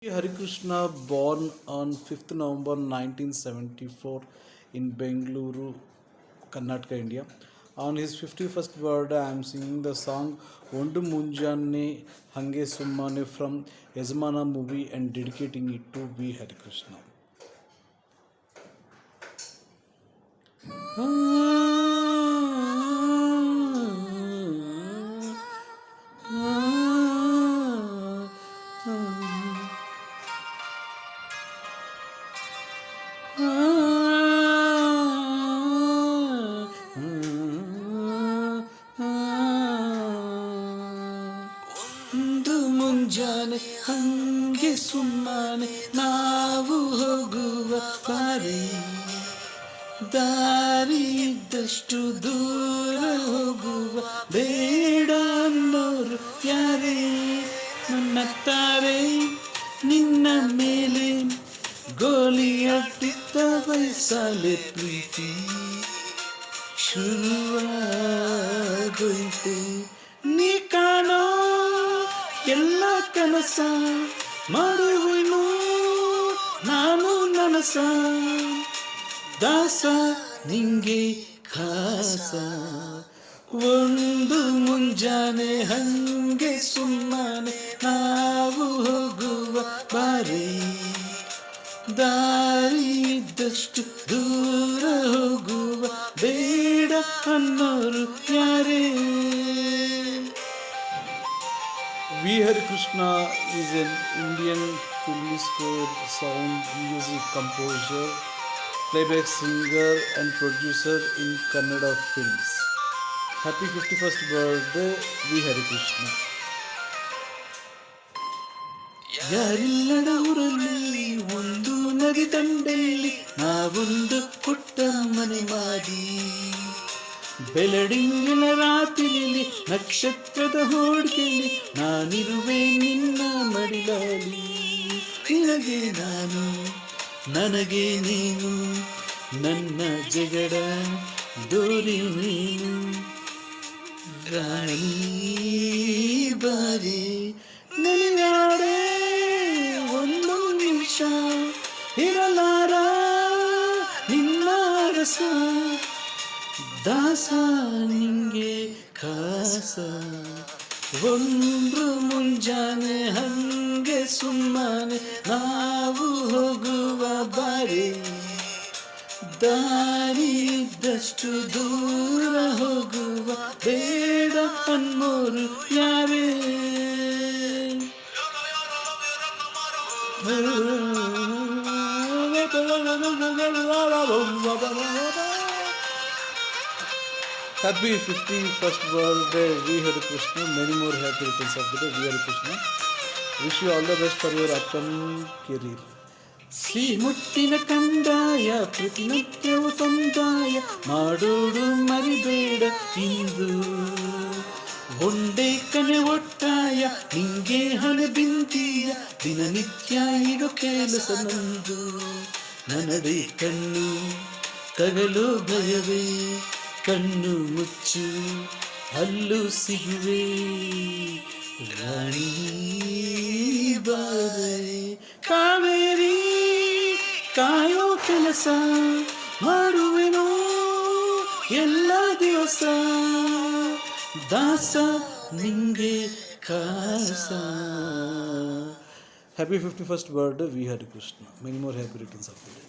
Hari Krishna, born on 5th November 1974 in Bengaluru, Karnataka, India. On his 51st birthday, I am singing the song Ondu Munjane Hange Summane from Yajamana movie and dedicating it to V. Hari Krishna. ಒಂದು ಮುಂಜಾನೆ ಹಂಗೆ ಸುಮ್ಮನೆ ನಾವು ಹೋಗುವ ಬಾರಿ, ದಾರಿ ಇದ್ದಷ್ಟು ದೂರ ಹೋಗುವ ಬೇಡ ಅನ್ನೋರು ಯಾರೇ ನನ್ನತ್ತಾರೆ, ನಿನ್ನ ಮೇಲೆ ಗೋಲಿ ಅಟ್ಟಿದ್ದ ವಯಸ್ಸಲ್ಲೇ ಪ್ರೀತಿ ಶುರುವಾಗೋಯ್ತು. ನೀ ಕಾಣೋ ಎಲ್ಲ ಕನಸ ಮಾಡುವೆನು ನಾನು ನನಸ, ದಾಸ ನಿಂಗೆ ಖಾಸ. ಒಂದು ಮುಂಜಾನೆ ಹಂಗೆ ಸುಮ್ಮನೆ ನಾವು ಹೋಗುವ ಬಾರಿ, ದಾರಿ ಇದ್ದಷ್ಟು ದೂರ ಹೋಗುವ ಬೇಡ ಅನ್ನೋರು ಯಾರೇ. V. Hari Krishna is an Indian film score, sound music composer, playback singer and producer in Kannada films. Happy 51st birthday, V. Hari Krishna. ಯಾರಿಲ್ಲದ ಊರಲ್ಲಿ ಒಂದು ನದಿ ದಂಡೆಯಲ್ಲಿ ನಾವೊಂದು ಪುಟ್ಟ ಮನೆ ಮಾಡಿ, ಬೆಳದಿಂಗಳ ರಾತ್ರಿಯಲ್ಲಿ ನಕ್ಷತ್ರದ ಹೋಡ್ಗೆಯಲ್ಲಿ ನಾನಿರುವೆ ನಿನ್ನ ಮಡಿಲಲ್ಲಿ. ನಿನಗೆ ನಾನು ನನಗೆ ನೀನು, ನನ್ನ ಜಗಡ ದೋರಿ ನೀನು, ರಾಣಿ ಬಾರಿ ನೆನೆಯಾಡೆ ಒಂದು ನಿಮಿಷ ಇರಲಾರ ನಿನ್ನ ರಸ, ದಾಸ ನಿಂಗೆ ಖಾಸ. ಒಂದು ಮುಂಜಾನೆ ಹಂಗೆ ಸುಮ್ಮನೆ ನಾವು ಹೋಗುವ ಬಾರಿ, ದಾರಿ ಇದ್ದಷ್ಟು ದೂರ ಹೋಗುವ ಬೇಡ ಅನ್ನೋರು ಯಾರೇ. Happy 51st birthday, V. Hari Krishna. Many more happy returns of the day, V. Hari Krishna. Wish you all the best for your upcoming career. ಶ್ರೀಮುಟ್ಟಿನ ಕಂದಾಯ ಪ್ರತಿನಿತ್ಯವೂ ಸಂದಾಯ ಮಾಡೋಡು ಮರಿಬೇಡ ಇಂದು, ಹೊಂಡೆ ಕನೆ ಒಟ್ಟಾಯ ನಿಂಗೆ ಹಣೆ ಬಿಂದಿಯ ದಿನನಿತ್ಯ ಇರೋ ಕೆಲಸ ನಂದು. ನನ್ನದೇ ಕಣ್ಣು ತಗಲು ಭಯವೇ, ಕಣ್ಣು ಮುಚ್ಚು ಅಲ್ಲೂ ಸಿಗುವೆ, ರಾಣಿ ಬಾರೆ. ಕಾವೇರಿ ಕಾಯೋ ಕೆಲಸ ಮಾಡುವೆನೋ ಎಲ್ಲ ದಿವಸ, ದಾಸ ನಿಂಗೆ ಖಾಸ. Happy 51st birthday, V. Hari Krishna. Many more happy returns of the day.